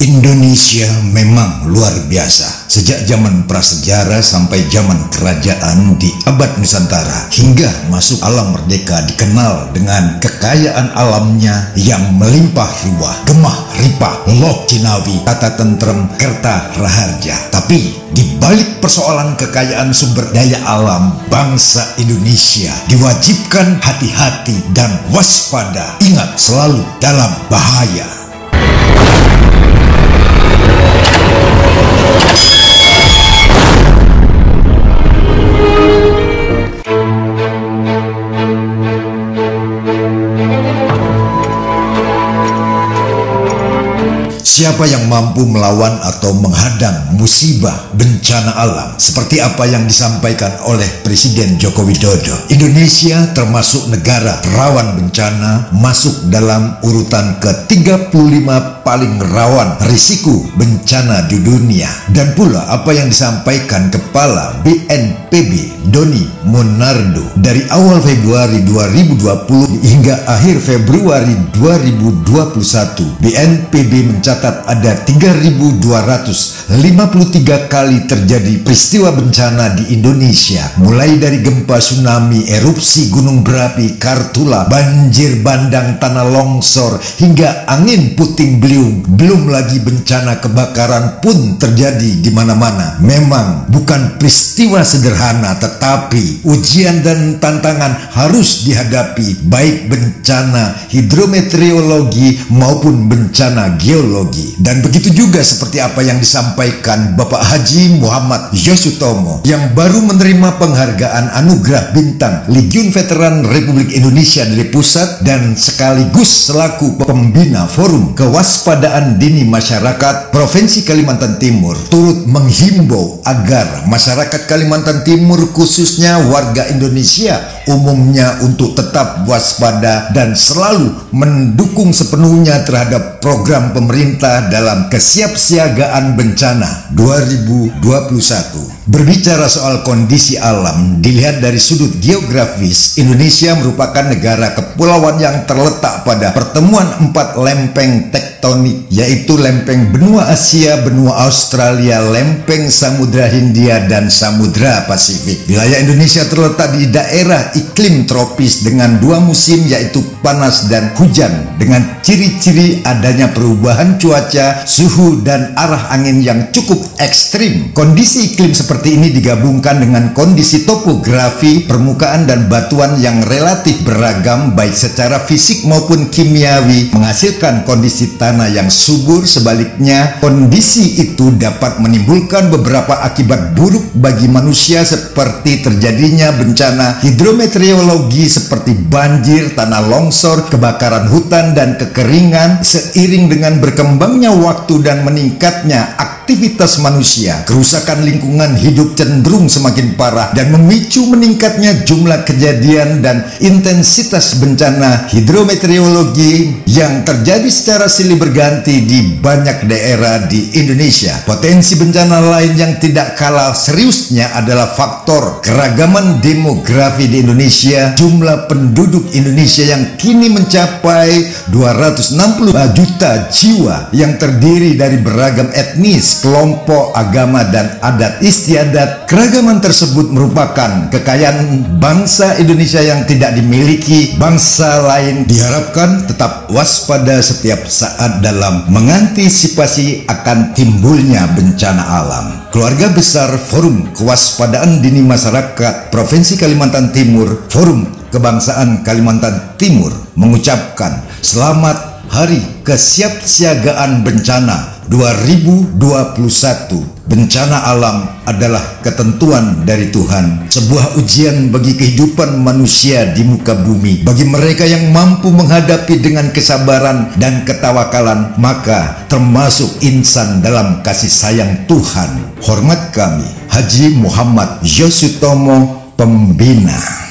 Indonesia memang luar biasa. Sejak zaman prasejarah sampai zaman kerajaan di abad Nusantara hingga masuk alam merdeka dikenal dengan kekayaan alamnya yang melimpah ruah, gemah ripah, loh cinawi, tata tentrem, kerta raharja. Tapi di balik persoalan kekayaan sumber daya alam, bangsa Indonesia diwajibkan hati-hati dan waspada. Ingat, selalu dalam bahaya. Siapa yang mampu melawan atau menghadang musibah bencana alam seperti apa yang disampaikan oleh Presiden Joko Widodo? Indonesia termasuk negara rawan bencana, masuk dalam urutan ke-35 paling rawan risiko bencana di dunia. Dan pula apa yang disampaikan Kepala BNPB Doni Monardo dari awal Februari 2020 hingga akhir Februari 2021, BNPB mencatat ada 3.253 kali terjadi peristiwa bencana di Indonesia, mulai dari gempa, tsunami, erupsi gunung berapi, kartula, banjir bandang, tanah longsor, hingga angin puting beliung. Belum lagi bencana kebakaran pun terjadi di mana-mana. Memang bukan peristiwa sederhana, tetapi ujian dan tantangan harus dihadapi, baik bencana hidrometeorologi maupun bencana geologi. Dan begitu juga seperti apa yang disampaikan Bapak Haji Muhammad Yosutomo yang baru menerima penghargaan anugerah bintang Legiun Veteran Republik Indonesia dari pusat dan sekaligus selaku pembina Forum Kewaspadaan Dini Masyarakat Provinsi Kalimantan Timur, turut menghimbau agar masyarakat Kalimantan Timur khususnya warga Indonesia umumnya untuk tetap waspada dan selalu mendukung sepenuhnya terhadap program pemerintah dalam kesiapsiagaan bencana 2021. Berbicara soal kondisi alam, dilihat dari sudut geografis, Indonesia merupakan negara kepulauan yang terletak pada pertemuan 4 lempeng tektonik, yaitu lempeng benua Asia, benua Australia, lempeng Samudra Hindia, dan Samudra Pasifik. Wilayah Indonesia terletak di daerah iklim tropis dengan 2 musim, yaitu panas dan hujan, dengan ciri-ciri adanya perubahan cuaca, suhu, dan arah angin yang cukup ekstrim. Kondisi iklim seperti ini digabungkan dengan kondisi topografi, permukaan, dan batuan yang relatif beragam baik secara fisik maupun kimiawi, menghasilkan kondisi tanah yang subur. Sebaliknya, kondisi itu dapat menimbulkan beberapa akibat buruk bagi manusia seperti terjadinya bencana hidrometeorologi seperti banjir, tanah longsor, kebakaran hutan, dan kekeringan. Seiring dengan berkembangnya waktu dan meningkatnya aktivitas manusia, kerusakan lingkungan hidup cenderung semakin parah dan memicu meningkatnya jumlah kejadian dan intensitas bencana hidrometeorologi yang terjadi secara silih berganti di banyak daerah di Indonesia. Potensi bencana lain yang tidak kalah seriusnya adalah faktor keragaman demografi di Indonesia. Jumlah penduduk Indonesia yang kini mencapai 260 juta jiwa yang terdiri dari beragam etnis, kelompok, agama, dan adat istiadat. Keragaman tersebut merupakan kekayaan bangsa Indonesia yang tidak dimiliki bangsa lain. Diharapkan tetap waspada setiap saat dalam mengantisipasi akan timbulnya bencana alam. Keluarga besar Forum Kewaspadaan Dini Masyarakat Provinsi Kalimantan Timur, Forum Kebangsaan Kalimantan Timur, mengucapkan selamat Hari Kesiapsiagaan Bencana 2021. Bencana alam adalah ketentuan dari Tuhan, sebuah ujian bagi kehidupan manusia di muka bumi. Bagi mereka yang mampu menghadapi dengan kesabaran dan ketawakalan, maka termasuk insan dalam kasih sayang Tuhan. Hormat kami, Haji Muhammad Yosutomo, Pembina.